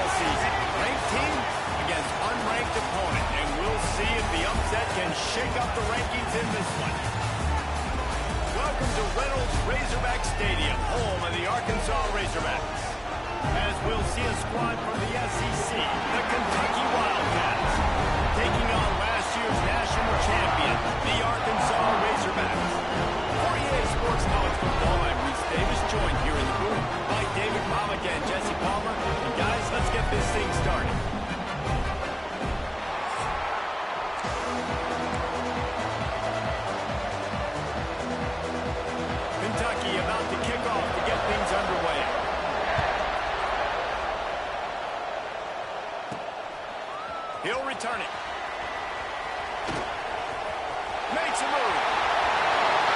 football season. Ranked team against unranked opponent, and we'll see if the upset can shake up the rankings in this one. Welcome to Reynolds Razorback Stadium, home of the Arkansas Razorbacks. As we'll see a squad from the SEC, the Kentucky Wildcats, taking on last year's national champion, the Arkansas Razorbacks. For EA Sports College Football, I'm Reese Davis, joined here in the booth by David Pollack and Jesse Palmer. And guys, let's get this thing started. Kentucky about to kick off to get things underway. He'll return it. Makes a move.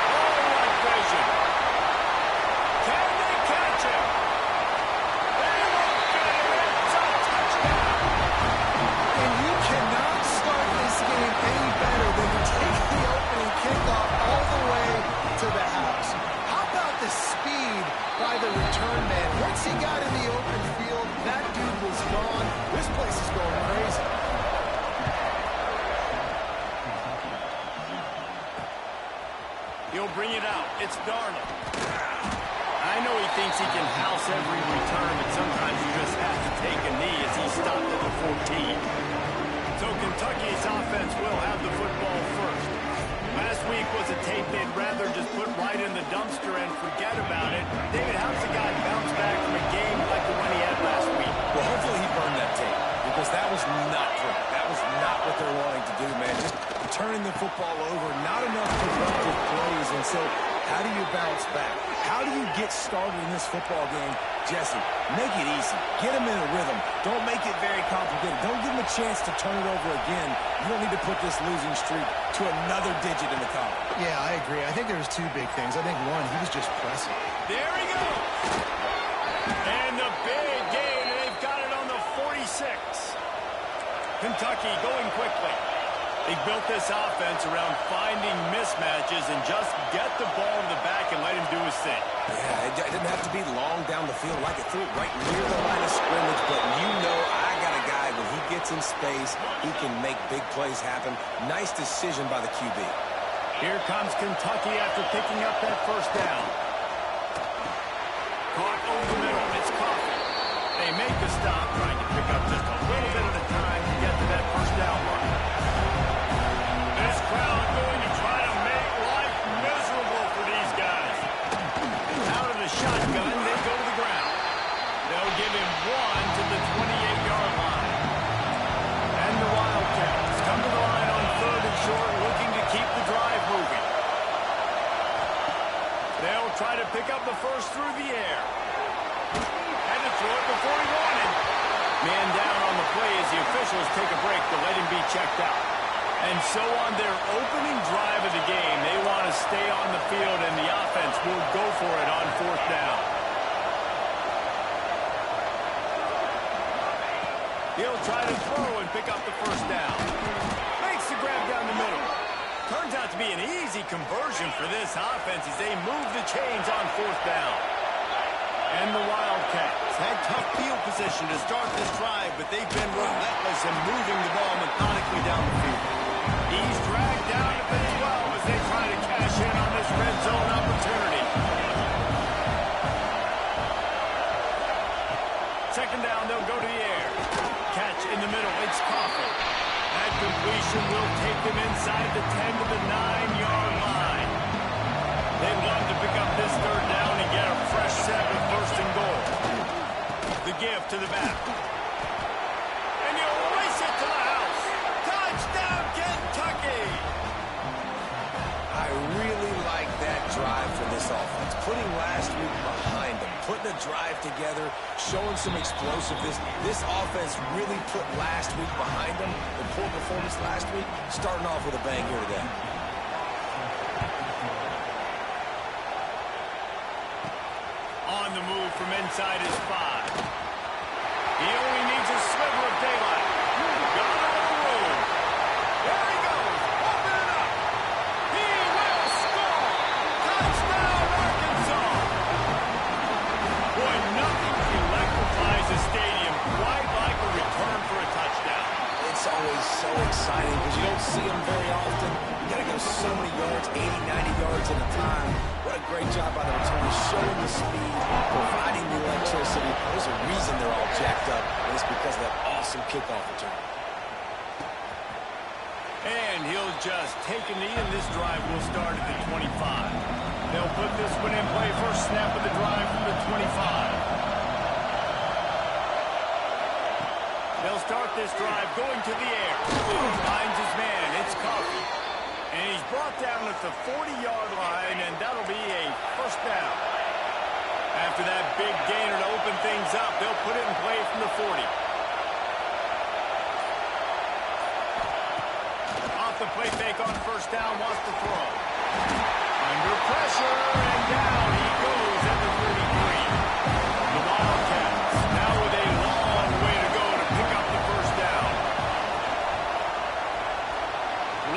Oh, what vision. Can they catch him? They won't get him. It's a touchdown. And you cannot start this game any better than to take the opening kickoff all the way to the house. How about the speed by the return man? Once he got in the open field, that dude was gone. This place is going crazy. He'll bring it out. It's Darnold. I know he thinks he can house every return, but sometimes you just have to take a knee as he stopped at the 14. So Kentucky's offense will have the football first. Last week was a tape they'd rather just put right in the dumpster and forget about it. David, how's the guy bounce back from a game like the one he had last week? Well, hopefully he burned that tape, because that was not pretty. That was not what they're wanting to do, man. Just turning the football over, not enough productive plays. And so how do you bounce back? How do you get started in this football game? Jesse, make it easy. Get him in a rhythm. Don't make it very complicated. Don't give him a chance to turn it over again. You don't need to put this losing streak to another digit in the column. Yeah, I agree. I think there's two big things. I think one, he was just pressing. There he goes. And the big gain, and they've got it on the 46. Kentucky going quickly. They built this offense around finding mismatches and just get the ball to the back and let him do his thing. Yeah, it didn't have to be long down the field. Like it threw it right near the line of scrimmage, but you know I got a guy, when he gets in space, he can make big plays happen. Nice decision by the QB. Here comes Kentucky after picking up that first down. Caught over the middle. It's Coffee. They make the stop, trying to pick up just a little bit at a time to get to that first down line. This crowd going to try to make life miserable for these guys. Out of the shotgun, they go to the ground. They'll give him one to the 28-yard line. And the Wildcats come to the line on 3rd and short, looking to keep the drive moving. They'll try to pick up the first through the air. Had to throw it before he wanted. Man down on the play as the officials take a break to let him be checked out. And so on their opening drive of the game, they want to stay on the field, and the offense will go for it on 4th down. He'll try to throw and pick up the first down. Makes the grab down the middle. Turns out to be an easy conversion for this offense as they move the chains on 4th down. And the Wildcats had tough field position to start this drive, but they've been relentless in moving the ball methodically down the field. He's dragged down at the 12 as they try to cash in on this red zone opportunity. 2nd down, they'll go to the air. Catch in the middle, it's Coffee. That completion will take them inside the 10 to the 9-yard line. They'd love to pick up this 3rd down and get a fresh set with 1st and goal. The give to the back. And you'll race it to the house. Touchdown, Kentucky! I really like that drive for this offense. Putting last week behind them, putting a drive together, showing some explosiveness. This offense really put last week behind them. The poor performance last week, starting off with a bang here today. On the move from inside his 5. He only needs a sliver of daylight. Got it on the road. There he goes. Open it up. He will score. Touchdown, Arkansas. Boy, nothing electrifies a stadium quite like 80, 90 yards at a time. What a great job by the returners, showing the speed, providing the electricity. There's a reason they're all jacked up, and it's because of that awesome kickoff return. And he'll just take a knee, and this drive will start at the 25. They'll put this one in play. First snap of the drive from the 25. They'll start this drive going to the air. Finds his man. It's Coffey. And he's brought down at the 40-yard line, and that'll be a first down. After that big gainer to open things up, they'll put it in play from the 40. Off the play fake on first down, wants to throw. Under pressure, and down he goes at the 33. The Wildcats now with a long way to go to pick up the first down.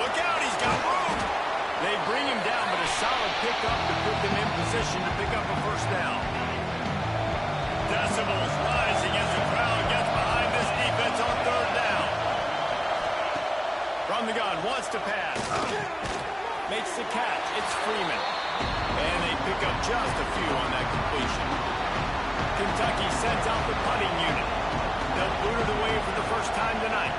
Look out, he's got room. They bring him down, but a solid pickup to put them in position to pick up a first down. Decibels rising as the crowd gets behind this defense on third down. From the gun, wants to pass. Makes the catch. It's Freeman. And they pick up just a few on that completion. Kentucky sends out the punting unit. They'll boot it away for the first time tonight.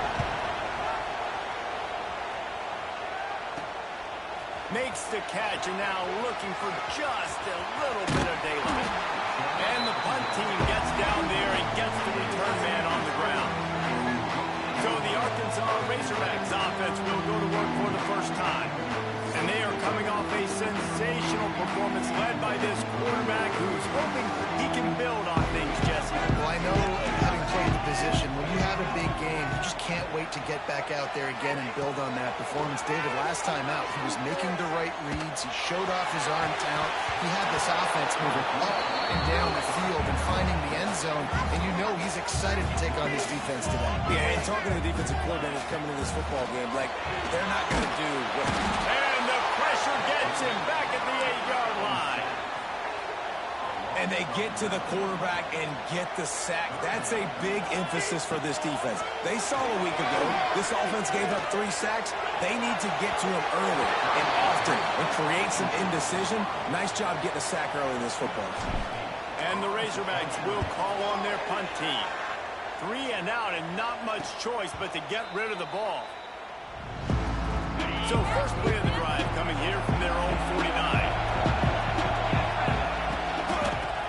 Makes the catch, and now looking for just a little bit of daylight. And the punt team gets down there and gets the return man on the ground. So the Arkansas Razorbacks offense will go to work for the first time. And they are coming off a sensational performance led by this quarterback who's hoping he can build on things, Jesse. Well, I know, having played the position, when you have a big game, you just can't wait to get back out there again and build on that performance. David, last time out, he was making the right reads. He showed off his arm talent. He had this offense moving up and down the field and finding the end zone. And you know he's excited to take on this defense today. Yeah, and talking to the defensive coordinators coming into this football game, like, they're not going to do what... And the pressure gets him back at the 8-yard line. And they get to the quarterback and get the sack. That's a big emphasis for this defense. They saw a week ago, this offense gave up 3 sacks. They need to get to him early and often and create some indecision. Nice job getting a sack early in this football. And the Razorbacks will call on their punt team. 3 and out and not much choice but to get rid of the ball. So first play of the drive coming here from their own 49.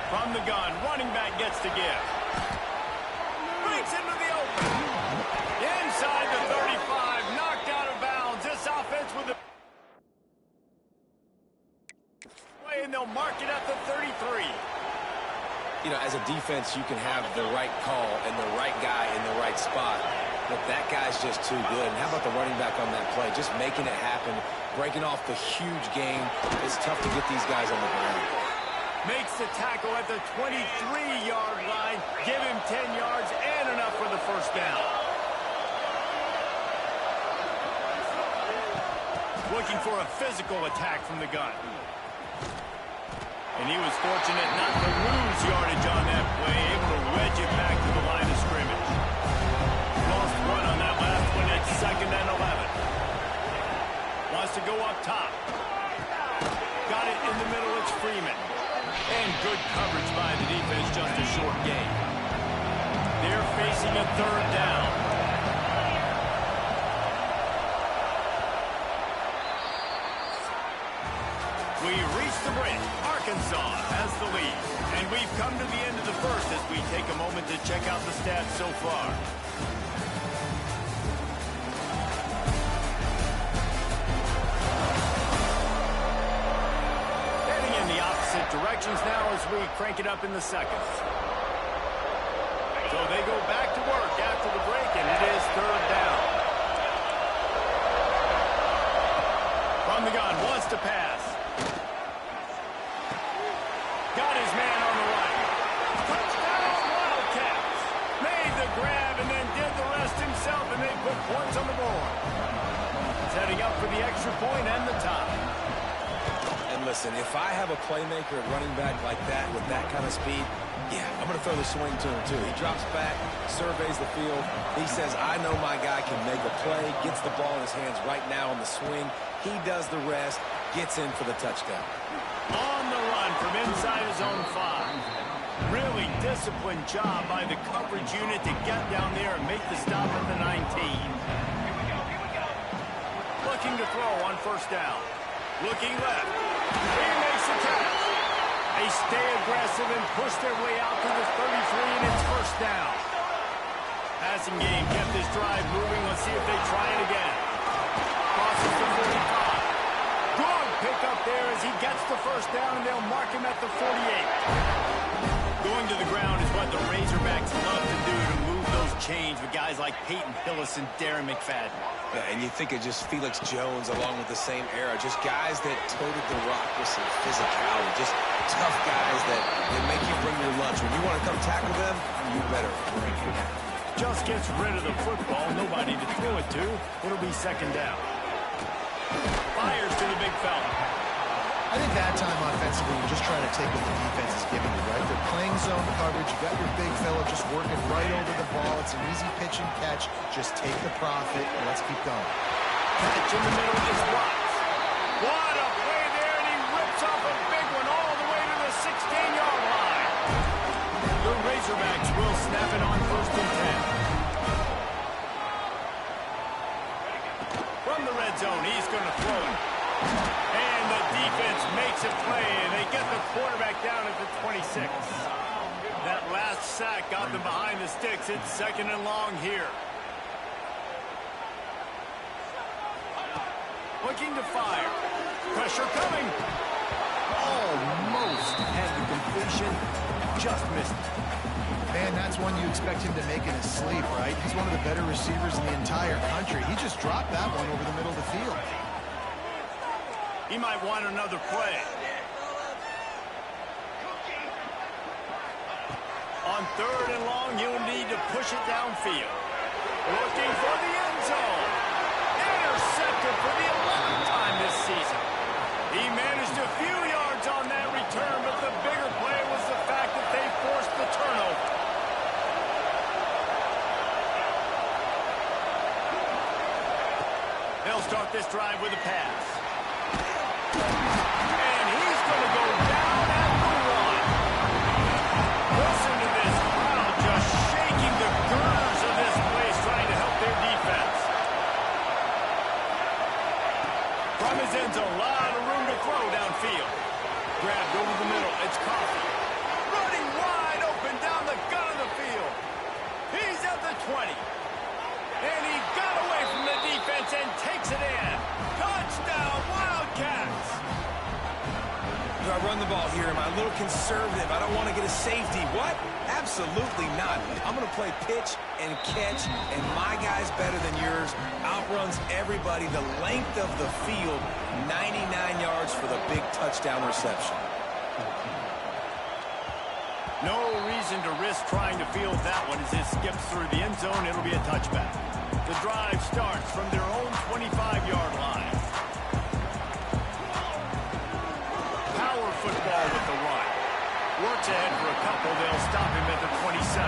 From the gun, running back gets to give. Breaks into the open. Inside the 35, knocked out of bounds. This offense with the play, and they'll mark it at the 33. You know, as a defense, you can have the right call and the right guy in the right spot. But that guy's just too good. And how about the running back on that play? Just making it happen, breaking off the huge game. It's tough to get these guys on the ground. Makes the tackle at the 23-yard line. Give him 10 yards and enough for the first down. Looking for a physical attack from the gun. And he was fortunate not to lose yardage on that play, able to wedge it back to the line of scrimmage. Lost 1 on that last one. It's 2nd and 11. Wants to go up top. Got it in the middle. It's Freeman. And good coverage by the defense, just a short game. They're facing a third down. We reach the break. Arkansas has the lead. And we've come to the end of the first as we take a moment to check out the stats so far. Heading in the opposite directions now as we crank it up in the second. So they go back to work after the break, and it is third down. From the gun, wants to pass. Got his man on the right. Touchdown, Wildcats. Made the grab and then did the rest himself, and they put points on the board. Setting up for the extra point and the tie. And listen, if I have a playmaker at running back like that with that kind of speed, yeah, I'm going to throw the swing to him too. He drops back, surveys the field. He says, I know my guy can make a play, gets the ball in his hands right now on the swing. He does the rest. gets in for the touchdown. On the run from inside his own 5. Really disciplined job by the coverage unit to get down there and make the stop at the 19. Looking to throw on first down. Looking left. He makes the catch. They stay aggressive and push their way out to the 33, and it's first down. Passing game kept this drive moving. Let's see if they try it again. Crosses the 45. Good pick up there as he gets the first down, and they'll mark him at the 48. Going to the ground is what the Razorbacks love to do, to move those chains with guys like Peyton Hillis and Darren McFadden. Yeah, and you think of just Felix Jones along with the same era, just guys that toted the rock with some physicality, just tough guys that make you bring your lunch. When you want to come tackle them, you better bring it. Just gets rid of the football, nobody to throw it to. It'll be second down. Fires to the big fella. I think that time offensively, you're just trying to take what the defense is giving you, right? They're playing zone coverage. You got your big fella just working right over the ball. It's an easy pitch and catch. Just take the profit, and let's keep going. Catch in the middle is Watts. What a play there, and he rips off a big one all the way to the 16-yard line. The Razorbacks will snap it on first and 10. From the red zone, he's going to throw it. And the defense makes a play, and they get the quarterback down at the 26. That last sack got them behind the sticks. It's second and long here. Looking to fire. Pressure coming. Almost had the completion. Just missed it. Man, that's one you expect him to make in his sleep, right? He's one of the better receivers in the entire country. He just dropped that one over the middle of the field. He might want another play. On third and long, he'll need to push it downfield. Looking for the end zone. Intercepted for the 11th time this season. He managed a few yards on that return, but the bigger play was the fact that they forced the turnover. They'll start this drive with a pass. And he's going to go down at the 1. Listen to this crowd just shaking the girders of this place, trying to help their defense. From his end zone, a lot of room to throw downfield. Grabbed over the middle. It's Coffey. Running wide open down the gun of the field. He's at the 20. And he got away from the defense and takes it in. Touchdown, Wildcats! Do I run the ball here? Am I a little conservative? I don't want to get a safety. What? Absolutely not. I'm going to play pitch and catch, and my guy's better than yours. Outruns everybody the length of the field. 99 yards for the big touchdown reception. No reason to risk trying to field that one as it skips through the end zone. It'll be a touchback. The drive starts from their own 25-yard line. Power football with the run. Works ahead for a couple. They'll stop him at the 27.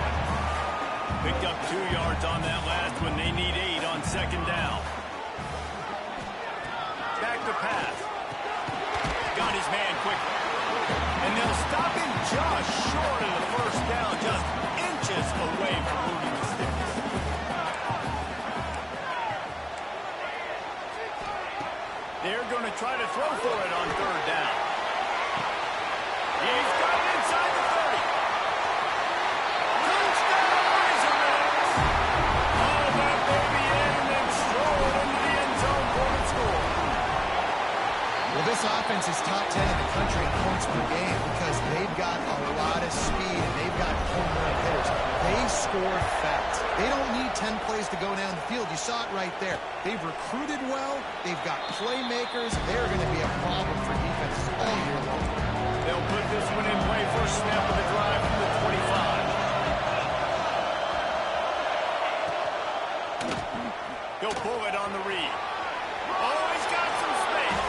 Picked up 2 yards on that last one. They need 8 on second down. Back to pass. Got his man quickly. And they'll stop him just short of the first down, just inches away from moving the sticks. They're going to try to throw for it on third down. He's got it inside the 30. Touchdown, Razorbacks! All that baby in and then stroll into the end zone for the score. Well, this offense is top 10 in the country in points per game because they've got a lot of speed and they've got home run hitters. They score fast. They don't need 10 plays to go down the field. You saw it right there. They've recruited well. They've got playmakers. They're going to be a problem for defenses all year long. They'll put this one in play. First snap of the drive from the 25. He'll pull it on the read. Oh, he's got some space.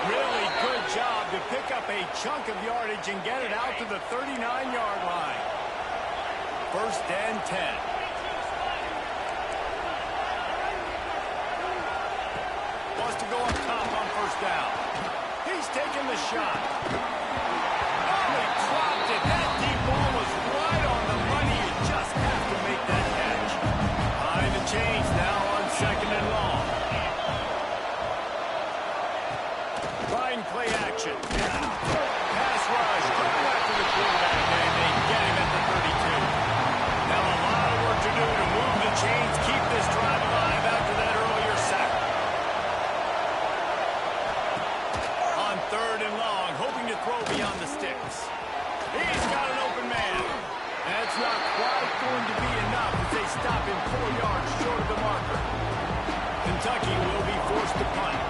Really good job to pick up a chunk of yardage and get it out to the 39-yard line. First and 10. Wants to go up top on first down. he's taking the shot. Oh, he dropped it. That deep ball was right on the money. You just have to make that catch. Behind the chains now on 2nd and long. Trying play action. Pass rush. Going after the quarterback, and they get him at the 32. Now a lot of work to do to move the chains, keep this drive alive after that earlier sack. On 3rd and long, hoping to throw beyond the sticks. He's got an open man. That's not quite going to be enough as they stop him 4 yards short of the marker. Kentucky will be forced to punt.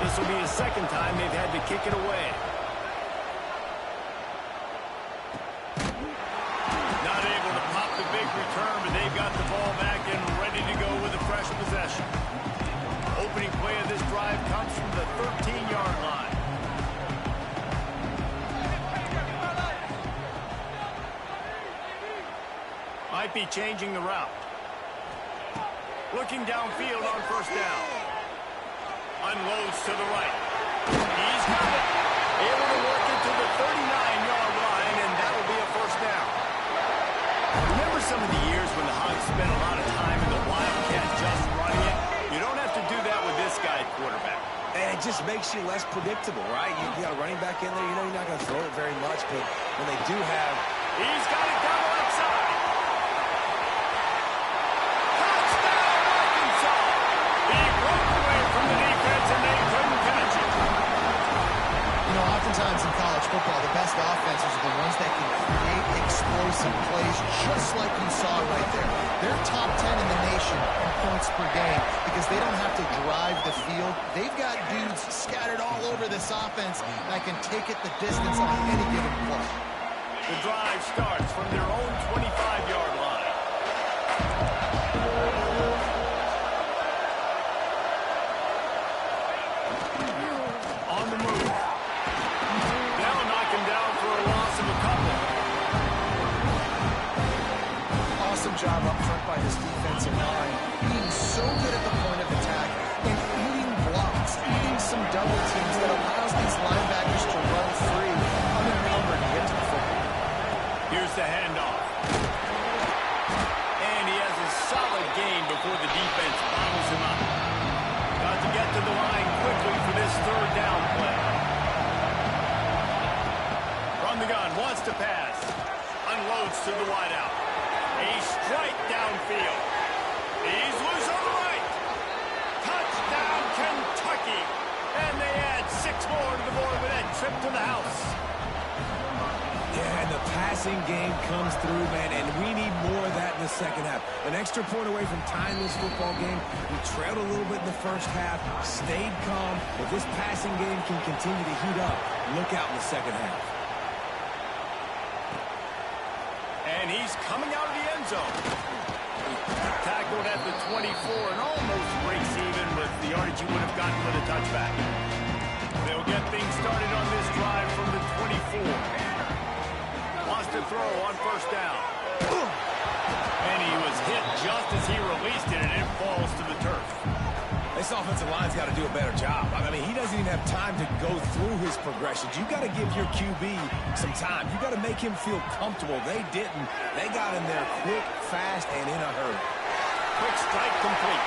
This will be the 2nd time they've had to kick it away. Not able to pop the big return, but they've got the ball back and ready to go with a fresh possession. Opening play of this drive comes from the 13-yard line. Might be changing the route. Looking downfield on 1st down. Unloads to the right. He's got it. Able to work it to the 39-yard line, and that will be a 1st down. Remember some of the years when the Hogs spent a lot of time in the Wildcat just running it? You don't have to do that with this guy at quarterback. And it just makes you less predictable, right? You got a running back in there, you know you're not going to throw it very much, but when they do have... He's got it down the left side. Touchdown, Arkansas! He broke away from the defense, and they couldn't catch it. You know, oftentimes in college football, the best offenses are the ones that can create explosive plays, just like you saw right there. They're top 10 in the nation in points per game because they don't have to drive the field. They've got dudes scattered all over this offense that can take it the distance on any given play. The drive starts from their own 25-yard line. On the move. They'll knock him down for a loss of a couple. Awesome job up front by this defensive line, being so good at the point of attack and eating blocks, eating some double teams that allows these linebackers to run free unencumbered to get to the football. Here's the handoff. And he has a solid gain before the defense bottles him up. Got to get to the line quickly for this 3rd down play. From the gun, wants to pass. Unloads to the wideout. A strike downfield. He's loose on the right. Touchdown, Kentucky. And they add 6 more to the board with that trip to the house. Yeah, and the passing game comes through, man, and we need more of that in the 2nd half. An extra point away from tying this football game. We trailed a little bit in the 1st half, stayed calm. If this passing game can continue to heat up, look out in the 2nd half. And he's coming out of the end zone. Tackled at the 24 and almost breaks even with the yardage he would have gotten with a touchback. They'll get things started on this drive from the 24. Wants to throw on 1st down. And he was hit just as he released it, and it falls to the turf. This offensive line's got to do a better job. I mean, he doesn't even have time to go through his progressions. You got to give your QB some time. You got to make him feel comfortable. They didn't. They got in there quick, fast, and in a hurry. Quick strike complete.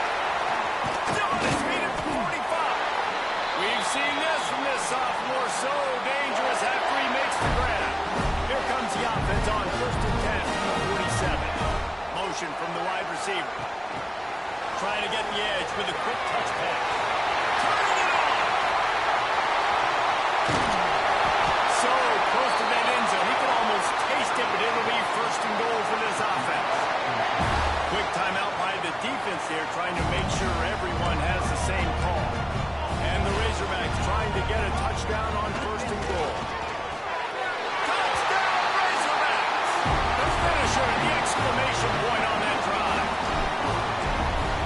Still on his feet at the 45. We've seen this from this sophomore. So dangerous after he makes the grab. Here comes the offense on 1st and 10 from the 47. Motion from the wide receiver. Trying to get the edge with a quick touch pass. Turning it on! So close to that end zone. He can almost taste it, but it'll be 1st and goal for this offense. Quick timeout by the defense here, trying to make sure everyone has the same call. And the Razorbacks trying to get a touchdown on 1st and goal. Touchdown, Razorbacks! The finisher, the exclamation point on that drive.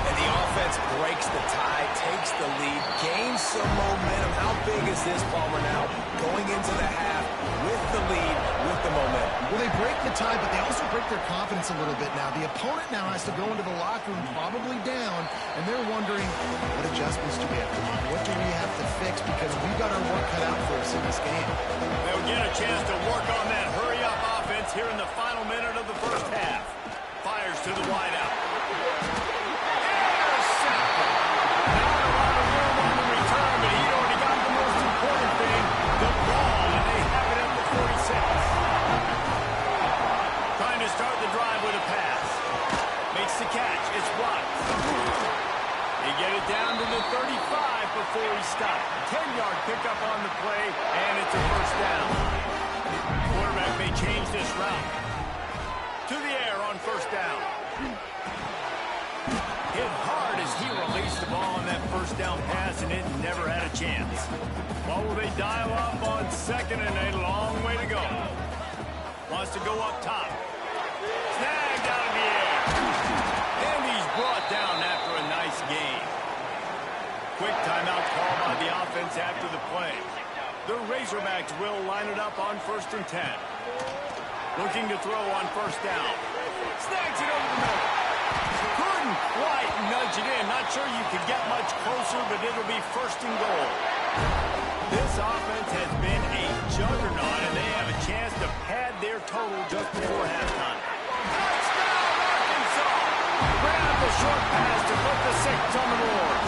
And the offense breaks the tie, takes the lead, gains some momentum. How big is this, Palmer, now? Going into the half with the lead, with the momentum. Well, they break the tie, but they also break their confidence a little bit now. The opponent now has to go into the locker room probably down, and they're wondering, what adjustments do we have to make? What do we have to fix? Because we've got our work cut out for in this game. They'll get a chance to work on that hurry-up offense here in the final minute of the first half. Fires to the wideout. Intercepted. Not a lot of room on the return, but he already got the most important thing, the ball, and they have it at the 46. Trying to start the drive with a pass. Makes the catch. It's blocked. They get it down to the 35 before he stopped. 10-yard pickup on the play, and it's a first down. Quarterback may change this route. To the air on first down. Hit hard as he released the ball on that first down pass, and it never had a chance. What will they dial up on second and a long way to go? Wants to go up top. Snagged out of the air. And he's brought down after a nice gain. Quick timeout call by the offense after the play. The Razorbacks will line it up on 1st and 10. Looking to throw on first down. Snags it over the middle. Couldn't quite nudge it in. Not sure you could get much closer, but it'll be 1st and goal. This offense has been a juggernaut, and they have a chance to pad their total just before halftime. Touchdown, Arkansas! Grab the short pass to put the 6 on the board.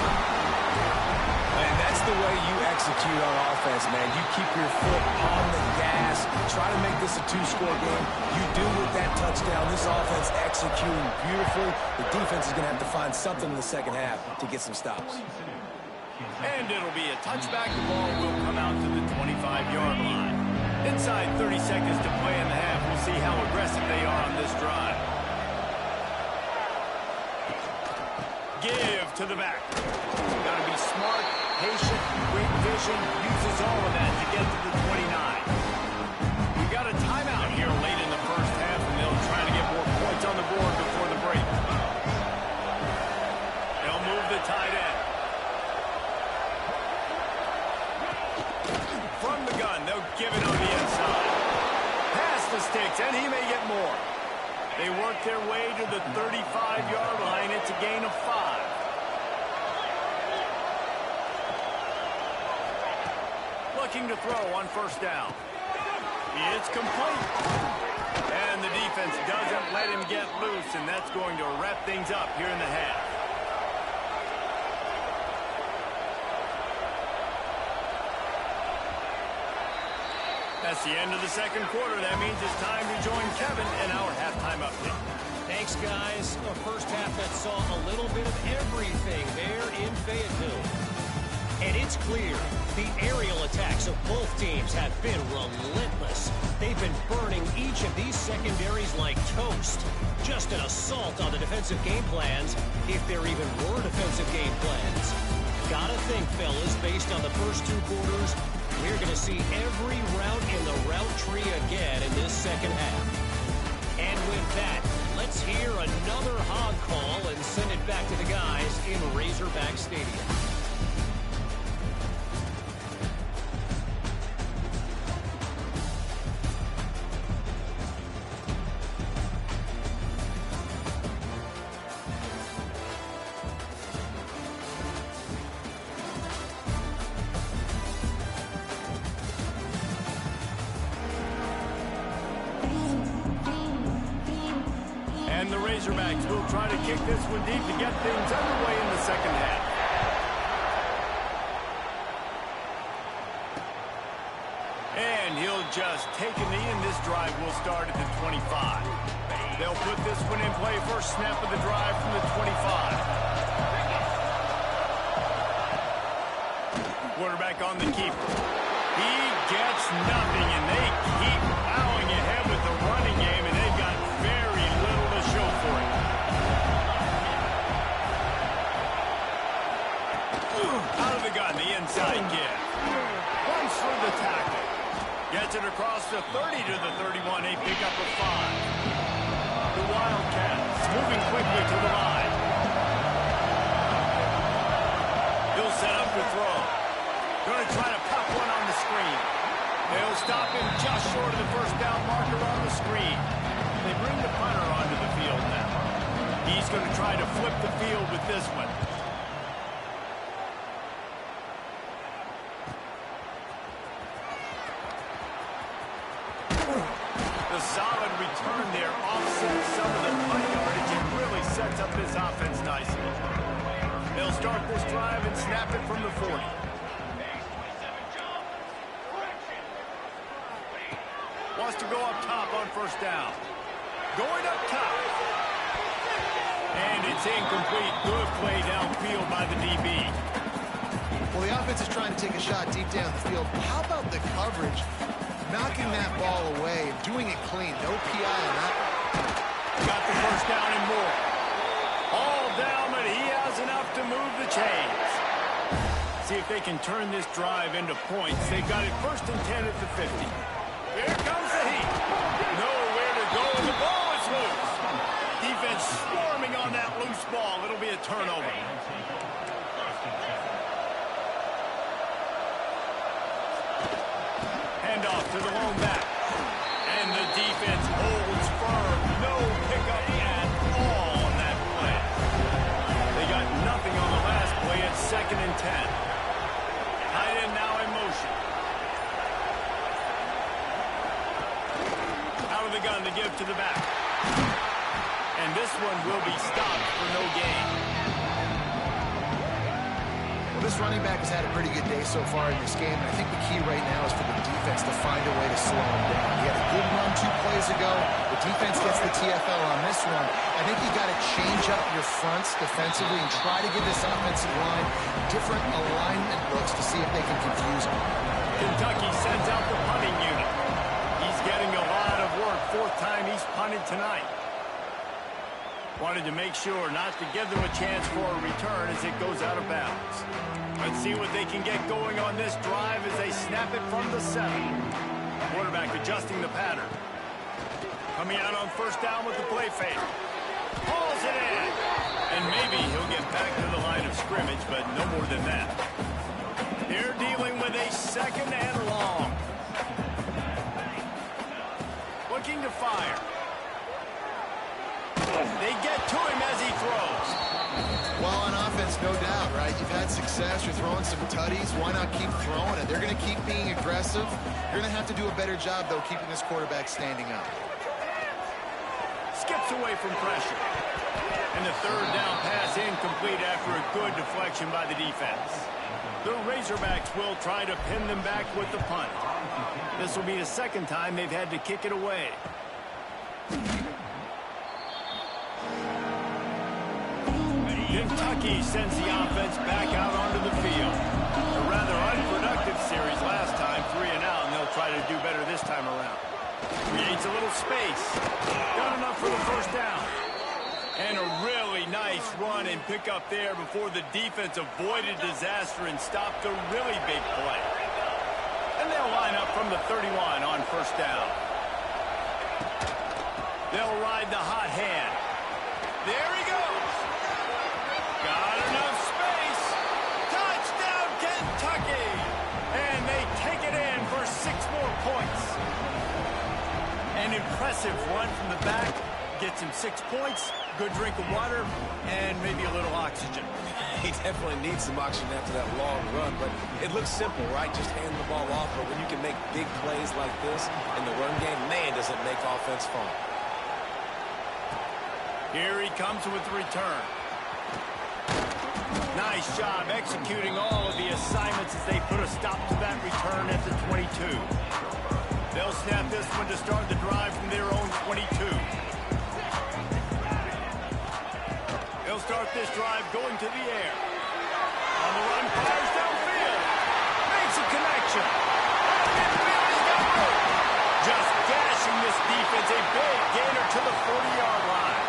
And that's the way you execute on offense, man. You keep your foot on the gas. Try to make this a 2-score game. You do with that touchdown. This offense executing beautifully. The defense is going to have to find something in the second half to get some stops. And it'll be a touchback. The ball will come out to the 25-yard line. Inside 30 seconds to play in the half. We'll see how aggressive they are on this drive. Give to the back. Got to be smart, patient, quick vision. Uses all of that to get to the 29. We got a timeout here late in the first half, and they'll try to get more points on the board before the break. They'll move the tight end. From the gun, they'll give it on the inside. Pass the sticks, and he may get more. They work their way to the 35-yard line. It's a gain of 5. Looking to throw on first down. It's complete. And the defense doesn't let him get loose, and that's going to wrap things up here in the half. That's the end of the second quarter. That means it's time to join Kevin in our halftime update. Thanks, guys. A first half that saw a little bit of everything there in Fayetteville. And it's clear the aerial attacks of both teams have been relentless. They've been burning each of these secondaries like toast. Just an assault on the defensive game plans, if there even were defensive game plans. Gotta think, fellas, based on the first 2 quarters, we're going to see every route in the route tree again in this second half. And with that, let's hear another hog call and send it back to the guys in Razorback Stadium. And the Razorbacks will try to kick this one deep to get things underway in the second half. And he'll just take a knee, and this drive will start at the 25. They'll put this one in play. First snap of the drive from the 25. Quarterback on the keeper. He gets nothing, and they keep plowing ahead with the running game, and they've got very little to show for it. Out of the gun, the inside give. Runs through the tackle. Gets it across the 30 to the 31, a pickup of 5. The Wildcats moving quickly to the line. He'll set up the throw. Going to try to pop one on the screen. They'll stop him just short of the first down marker on the screen. They bring the punter onto the field now. He's going to try to flip the field with this one. solid return there offsets some of the punt yardage and really sets up this offense nicely. They'll start this drive and snap it from the 40. Wants to go up top on first down. Going up top. And it's incomplete. Good play downfield by the DB. Well, the offense is trying to take a shot deep down the field. How about the coverage? Knocking that ball away and doing it clean. No PI on that one. Got the first down and more. All down, but he has enough to move the chains. See if they can turn this drive into points. They've got it first and 10 at the 50. Here comes the heat. Nowhere to go, and the ball is loose. Defense swarming on that loose ball. It'll be a turnover. Handoff to the lone back. And the defense holds firm. No pickup at all on that play. They got nothing on the last play at 2nd and 10. Tight end now in motion. Out of the gun to give to the back. And this one will be stopped for no gain. Well, this running back has had a pretty good day so far in this game. And I think the key right now is for the defense to find a way to slow him down. He had a good run 2 plays ago. The defense gets the TFL on this one. I think you got to change up your fronts defensively and try to give this offensive line different alignment looks to see if they can confuse him. Kentucky sends out the punting unit. He's getting a lot of work. 4th time he's punted tonight. Wanted to make sure not to give them a chance for a return as it goes out of bounds. Let's see what they can get going on this drive as they snap it from the 7. Quarterback adjusting the pattern. Coming out on first down with the play fake. Hauls it in. And maybe he'll get back to the line of scrimmage, but no more than that. They're dealing with a 2nd and long. Looking to fire. They get to him as he throws. Well, on offense, no doubt, right? You've had success. You're throwing some tutties. Why not keep throwing it? They're going to keep being aggressive. You're going to have to do a better job, though, keeping this quarterback standing up. Skips away from pressure. And the 3rd down pass incomplete after a good deflection by the defense. The Razorbacks will try to pin them back with the punt. This will be the 2nd time they've had to kick it away. Kentucky sends the offense back out onto the field. A rather unproductive series last time, 3 and out, and they'll try to do better this time around. Creates a little space. Got enough for the first down. And a really nice run and pick up there before the defense avoided disaster and stopped a really big play. And they'll line up from the 31 on first down. They'll ride the hot hand. There he goes. Got enough space. Touchdown, Kentucky. And they take it in for 6 more points. An impressive run from the back. Gets him 6 points, good drink of water, and maybe a little oxygen. He definitely needs some oxygen after that long run, but it looks simple, right? Just hand the ball off, but when you can make big plays like this in the run game, man, does it make offense fun. Here he comes with the return. Nice job executing all of the assignments as they put a stop to that return at the 22. They'll snap this one to start the drive from their own 22. They'll start this drive going to the air. On the run, fires downfield. Makes a connection. Midfield, he's got room. Just gashing this defense. A big gainer to the 40-yard line.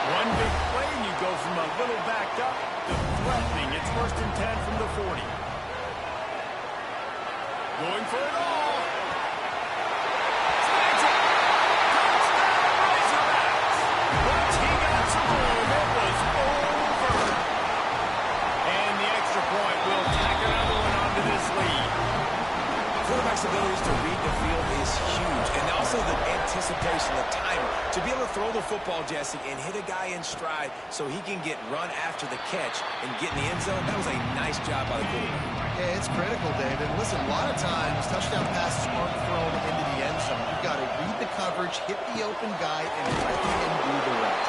One big play, and you go from a little backed up to threatening. It's 1st and 10 from the 40. Going for it all. Snags it. Touchdown, Razorbacks. Once he got some room, it was over. And the extra point will tack another one onto this lead. Quarterback's abilities to read the field is huge, and also the anticipation, the timing. To be able to throw the football, Jesse, and hit a guy in stride so he can get run after the catch and get in the end zone, that was a nice job by the quarterback. Yeah, It's critical, David. Listen, a lot of times touchdown passes aren't thrown into the end zone. You've got to read the coverage, hit the open guy, and let him do the rest.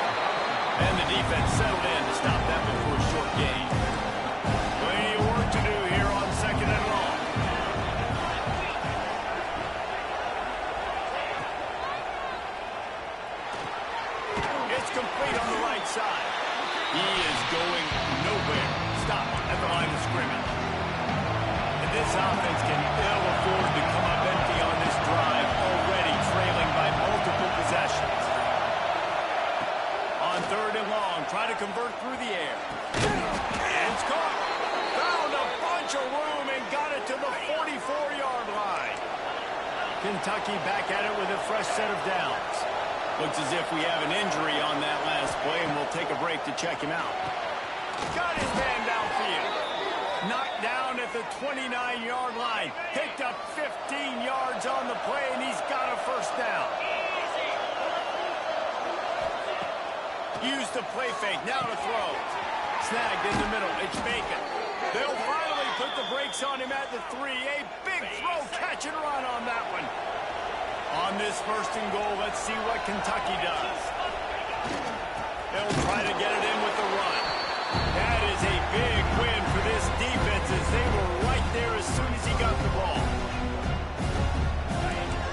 And the defense settled in to stop that before a short gain. Plenty of work to do here on 2nd and long. It's complete on the right side. He is going nowhere. Stop at the line of scrimmage. And this offense can ill afford to come up empty on this drive, already trailing by multiple possessions. On 3rd and long, try to convert through the air. And it's caught. Found a bunch of room and got it to the 44-yard line. Kentucky back at it with a fresh set of downs. Looks as if we have an injury on that last play, and we'll take a break to check him out. Got his man downfield. Knocked down at the 29-yard line. Picked up 15 yards on the play, and he's got a first down. Used the play fake. Now to throw. Snagged in the middle. It's Bacon. They'll finally put the brakes on him at the 3. A big throw, catch and run on that one. On this 1st and goal, let's see what Kentucky does. They'll try to get it in with the run. That is a big win for this defense as they were right there as soon as he got the ball.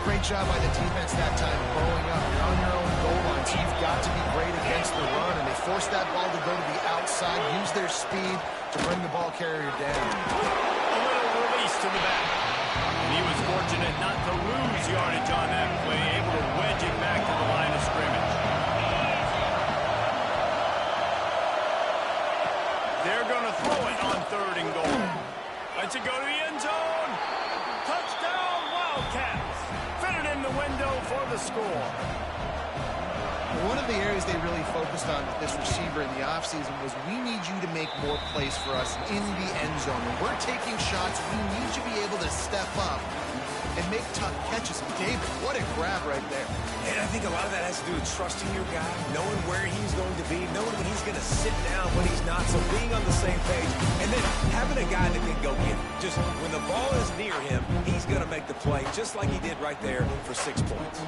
Great job by the defense that time, growing up. You're on your own goal line, so you've got to be great against the run, and they forced that ball to go to the outside, use their speed to bring the ball carrier down. A little release to the back. And he was fortunate not to lose yardage on that play, able to wedge it back to the line of scrimmage. They're going to throw it on 3rd and goal. Let's it go to the end zone. Touchdown, Wildcats. Fitted in the window for the score. One of the areas they really focused on with this receiver in the offseason was we need you to make more plays for us in the end zone. When we're taking shots, we need you to be able to step up and make tough catches. And David, what a grab right there. And I think a lot of that has to do with trusting your guy, knowing where he's going to be, knowing when he's going to sit down, when he's not, so being on the same page, and then having a guy that can go get it. Just when the ball is near him, he's going to make the play, just like he did right there for 6 points.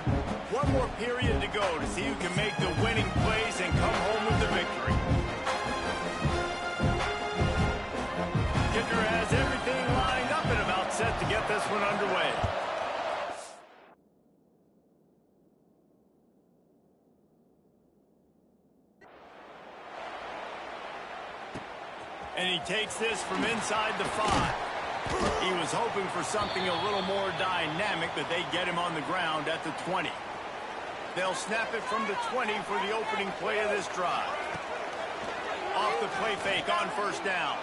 One more period to go to see who can make the winning plays and come home with the victory. Kicker has everything lined up and about set to get this one underway. And he takes this from inside the 5. He was hoping for something a little more dynamic, but they get him on the ground at the 20. They'll snap it from the 20 for the opening play of this drive. Off the play fake on 1st down.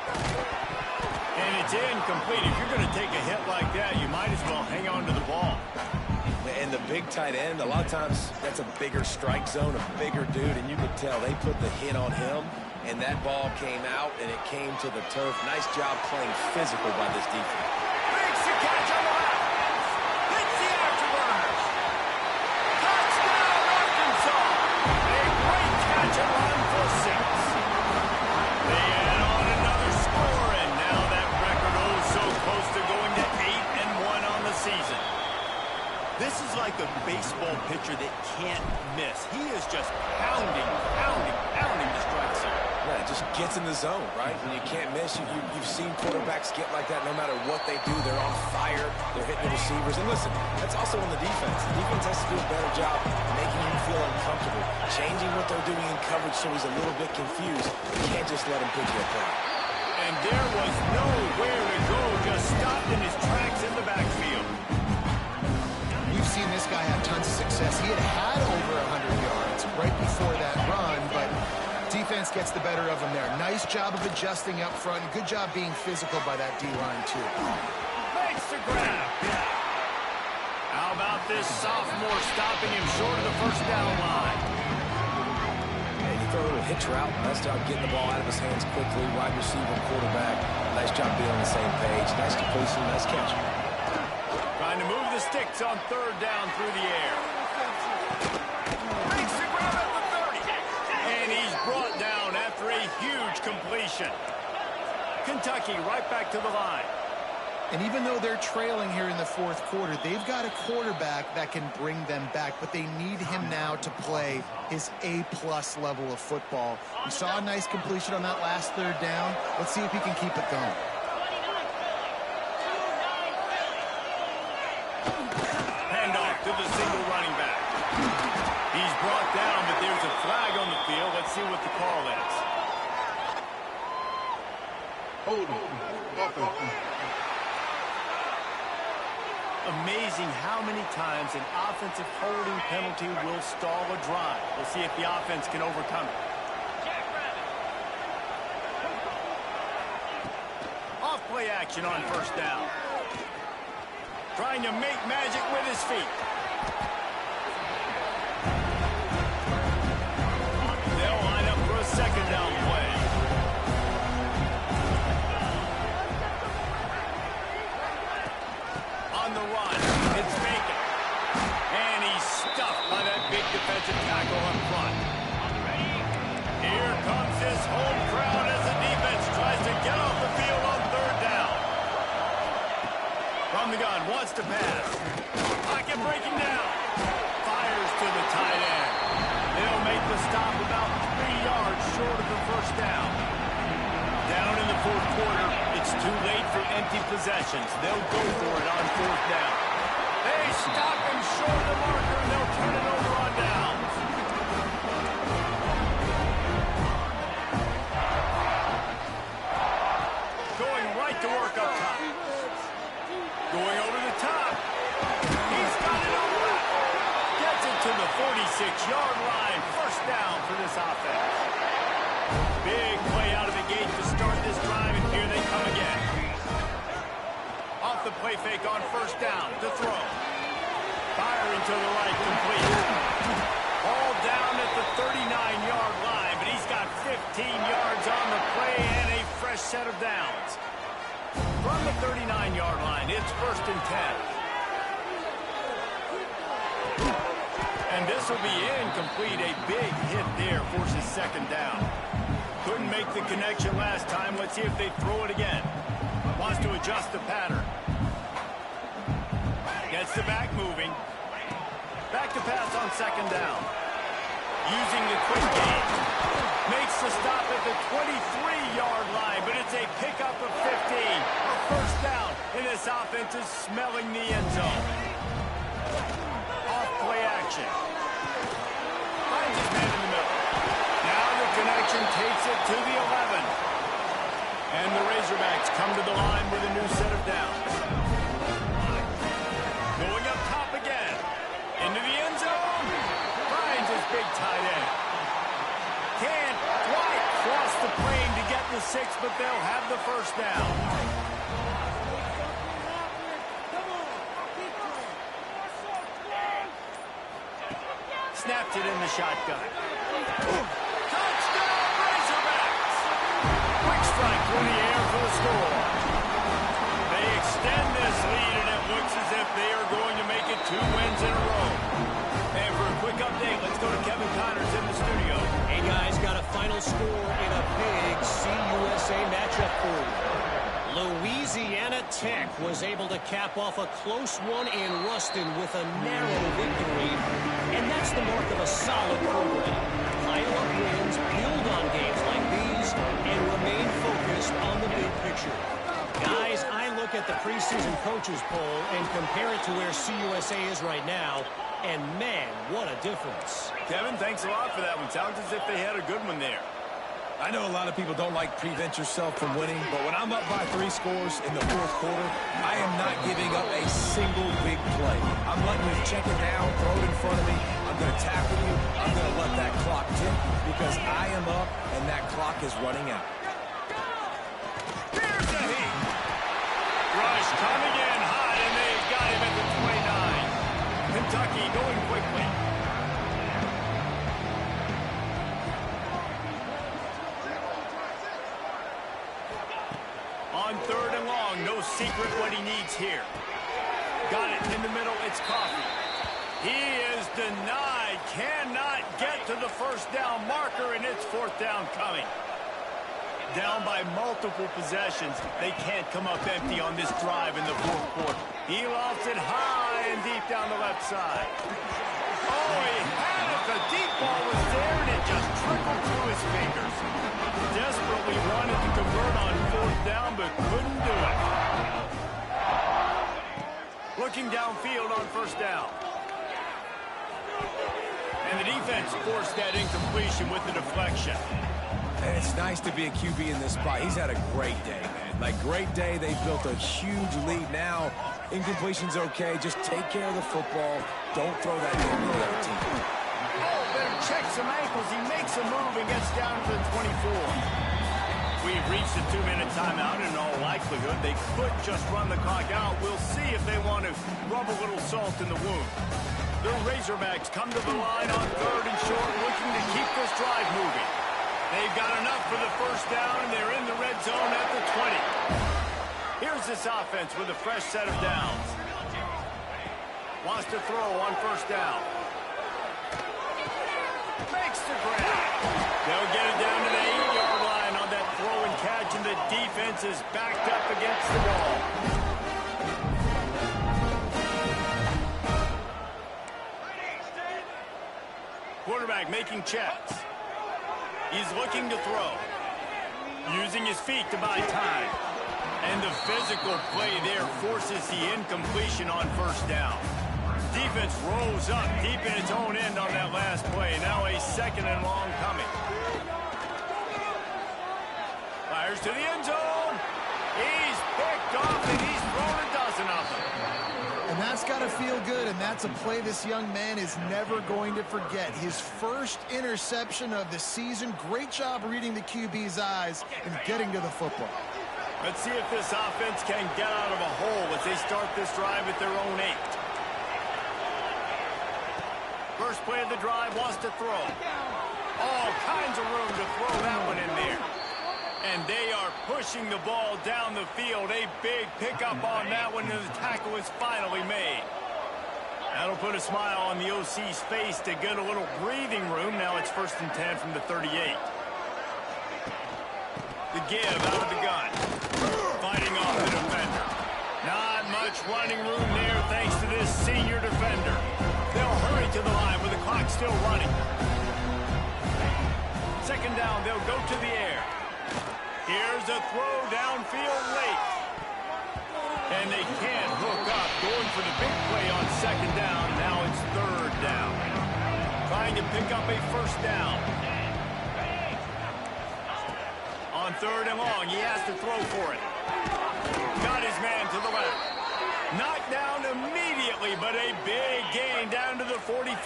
And it's incomplete. If you're going to take a hit like that, you might as well hang on to the ball. And the big tight end, a lot of times that's a bigger strike zone, a bigger dude, and you can tell they put the hit on him, and that ball came out, and it came to the turf. Nice job playing physical by this defense. Makes the catch on the left. Hits the afterburners. Touchdown, Arkansas. A great catch and run for 6. They add on another score, and now that record so close to going to 8-1 on the season. This is like a baseball pitcher that can't miss. He is just pounding the strike zone. Yeah, it just gets in the zone, right? When you can't miss, you've seen quarterbacks get like that no matter what they do. They're on fire. They're hitting the receivers. And listen, that's also on the defense. The defense has to do a better job making him feel uncomfortable, changing what they're doing in coverage so he's a little bit confused. You can't just let him put you apart. And there was nowhere to go, just stopped in his tracks in the backfield. We've seen this guy have tons of success. He had over 100 yards right before that run, but defense gets the better of him there. Nice job of adjusting up front. Good job being physical by that D-line, too. Makes the grab. How about this sophomore stopping him short of the 1st down line? And he throw a little hitch route. Nice job getting the ball out of his hands quickly. Wide receiver, quarterback. Nice job being on the same page. Nice completion, nice catch. Trying to move the sticks on 3rd down through the air. Makes the grab at the 30. And he's brought down after a huge completion. Kentucky right back to the line. And even though they're trailing here in the fourth quarter, they've got a quarterback that can bring them back, but they need him now to play his A-plus level of football. We saw a nice completion on that last third down. Let's see if he can keep it going. Handoff to the single running back. He's brought down, but there's a flag on the field. Let's see what the call is. Hold on. Amazing how many times an offensive holding penalty will stall a drive. We'll see if the offense can overcome it. Off play action on first down. Trying to make magic with his feet. They'll line up for a second down play. On the run, it's vacant. And he's stuffed by that big defensive tackle up front. Here comes his home crowd as the defense tries to get off the field on third down. From the gun, wants to pass. Pocket breaking down. Fires to the tight end. They'll make the stop about 3 yards short of the first down. Down in the fourth quarter, it's too late for empty possessions. They'll go for it on fourth down. They stop him short of the marker, and they'll turn it over on downs. Going right to work up top. Going over the top. He's got it over. Gets it to the 46-yard line. First down for this offense. Big play out of the gate to start this drive, and here they come again. Off the play fake on first down to throw. Firing to the right, complete. All down at the 39-yard line, but he's got 15 yards on the play and a fresh set of downs. From the 39-yard line, it's first and 10. And this will be incomplete. A big hit there forces second down. Couldn't make the connection last time. Let's see if they throw it again. Wants to adjust the pattern. Gets the back moving. Back to pass on second down. Using the quick game. Makes the stop at the 23-yard line, but it's a pickup of 15. A first down, and this offense is smelling the end zone. Off play action. Finds his man in the middle. Now the connection takes it to the 11. And the Razorbacks come to the line with a new set of downs. Going up top again. Into the end zone. Finds his big tight end. Can't quite cross the plane to get the 6, but they'll have the first down. Snapped it in the shotgun. Touchdown, Razorbacks! Quick strike through the air for the score. They extend this lead, and it looks as if they are going to make it 2 wins in a row. And for a quick update, let's go to Kevin Connors in the studio. Hey, guys, got a final score in a big CUSA matchup for you. Louisiana Tech was able to cap off a close one in Ruston with a narrow victory, and that's the mark of a solid program. Pile up wins, build on games like these, and remain focused on the big picture. Guys, I look at the preseason coaches poll and compare it to where CUSA is right now, and man, what a difference. Kevin, thanks a lot for that one. Sounds as if they had a good one there. I know a lot of people don't like prevent yourself from winning, but when I'm up by 3 scores in the fourth quarter, I am not giving up a single big play. I'm letting you check it down, throw it in front of me. I'm going to tackle you. I'm going to let that clock tick because I am up and that clock is running out. Here's the heat. Rush coming in hot, and they've got him at the 29. Kentucky going quickly. On third and long, no secret what he needs here. Got it in the middle, it's Coffee. He is denied, cannot get to the first down marker, and it's fourth down coming. Down by multiple possessions. They can't come up empty on this drive in the fourth quarter. He lofts it high and deep down the left side. Oh, he had it. The deep ball was there, and it just trickled through his fingers. Desperately wanted to convert on fourth down, but couldn't do it. Looking downfield on first down. And the defense forced that incompletion with the deflection. And it's nice to be a QB in this spot. He's had a great day, man. Like, great day. They've built a huge lead now. Incompletion's okay. Just take care of the football. Don't throw that game to the other team. Oh, better check some ankles. He makes a move and gets down to the 24. We've reached a 2-minute timeout, and in all likelihood, they could just run the clock out. We'll see if they want to rub a little salt in the wound. The Razorbacks come to the line on third and short, looking to keep this drive moving. They've got enough for the first down, and they're in the red zone at the 20. Here's this offense with a fresh set of downs. Wants to throw on first down. Makes the grab. They'll get it down to the 8-yard line on that throw and catch, and the defense is backed up against the wall. Quarterback making checks. He's looking to throw. Using his feet to buy time. And the physical play there forces the incompletion on first down. Defense rolls up deep in its own end on that last play. Now a second and long coming. Fires to the end zone. He's picked off and he's thrown a dozen of them. And that's got to feel good, and that's a play this young man is never going to forget. His first interception of the season. Great job reading the QB's eyes and getting to the football. Let's see if this offense can get out of a hole as they start this drive at their own 8. First play of the drive, wants to throw. All kinds of room to throw that one in there. And they are pushing the ball down the field. A big pickup on that one, and the tackle is finally made. That'll put a smile on the OC's face to get a little breathing room. Now it's 1st and 10 from the 38. The give out of the gun. Fighting off the defender. Not much running room there thanks to this senior defender. They'll hurry to the line with the clock still running. Second down, they'll go to the air. Here's a throw downfield late. And they can't hook up. Going for the big play on second down. Now it's third down. Trying to pick up a first down. On third and long, he has to throw for it. Got his man to the left. Knocked down immediately, but a big gain down to the 45.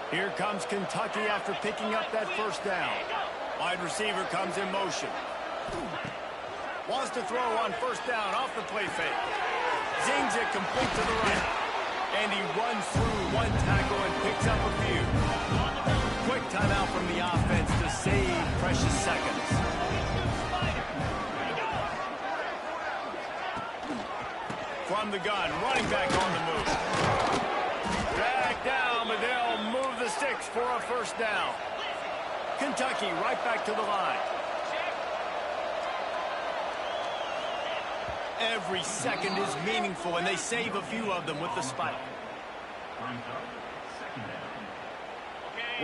Here comes Kentucky after picking up that first down. Wide receiver comes in motion. Wants to throw on first down off the play fake. Zings it complete to the right. And he runs through one tackle and picks up a few. Quick timeout from the offense to save precious seconds. From the gun, running back on the move. Back down, but they'll move the sticks for a first down. Kentucky right back to the line. Every second is meaningful, and they save a few of them with the spike.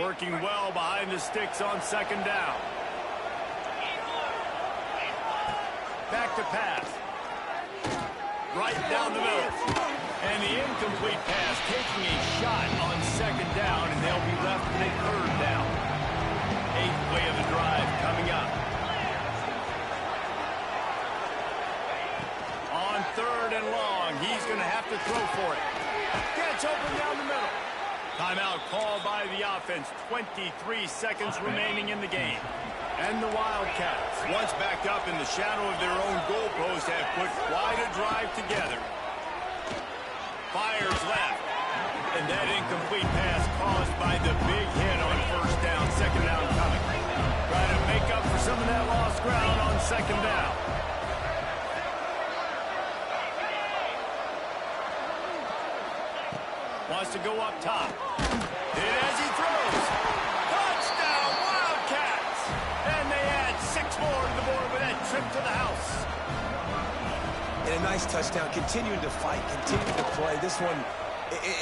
Working well behind the sticks on second down. Back to pass. Right down the middle. And the incomplete pass taking a shot on second down, and they'll be left with a third down. 8th play of the drive coming up. On third and long, he's going to have to throw for it. Gets open down the middle. Timeout called by the offense. 23 seconds remaining in the game. And the Wildcats, once backed up in the shadow of their own goalpost, have put quite a drive together. Fires left. And that incomplete pass caused by the big hit on first down. Second down coming. Trying to make up for some of that lost ground on second down. Wants to go up top. And as he throws, touchdown Wildcats! And they add 6 trip to the house. And a nice touchdown, continuing to fight, continuing to play. This one,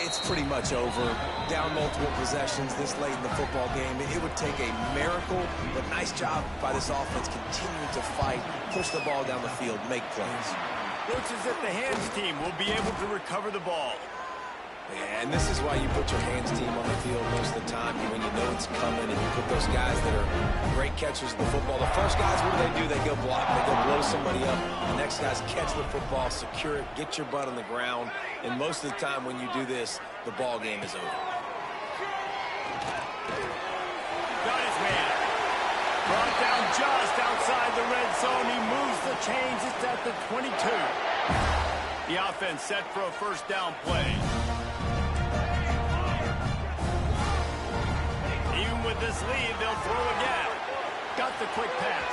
it's pretty much over. Down multiple possessions this late in the football game. It would take a miracle, but nice job by this offense continuing to fight, push the ball down the field, make plays. Looks as if the hands team will be able to recover the ball. And this is why you put your hands team on the field most of the time, when you know it's coming, and you put those guys that are great catchers of the football. The first guys, what do? They go block, they go blow somebody up. The next guys catch the football, secure it, get your butt on the ground. And most of the time when you do this, the ball game is over. Got his man. Brought down just outside the red zone. He moves the chains. It's at the 22. The offense set for a first down play. Even with this lead, they'll throw again. Got the quick pass.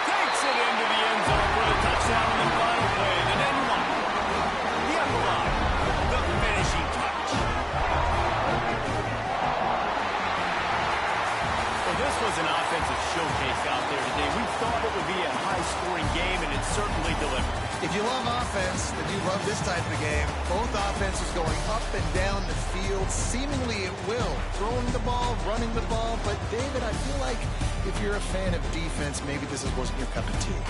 Takes it into the end zone for the touchdown in the final play. The end one. The underline. The finishing touch. Well, this was an offensive showcase out there today. We thought it would be a high-scoring game, and it certainly delivered. If you love offense, then you love this type of game. Both offenses going up and down the field, seemingly at will. Throwing the ball, running the ball. But, David, I feel like if you're a fan of defense, maybe this wasn't your cup of tea.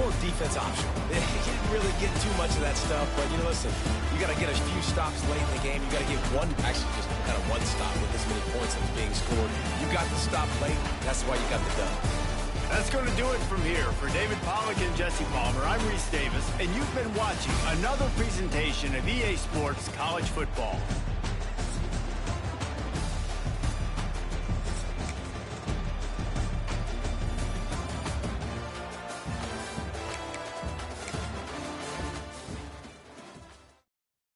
More defense option. You didn't really get too much of that stuff. But, you know, listen, you got to get a few stops late in the game. You got to get one, actually just kind of one stop with this many points that's being scored. You got to stop late. That's why you got the dub. That's going to do it from here. For David Pollack and Jesse Palmer, I'm Reese Davis, and you've been watching another presentation of EA Sports College Football.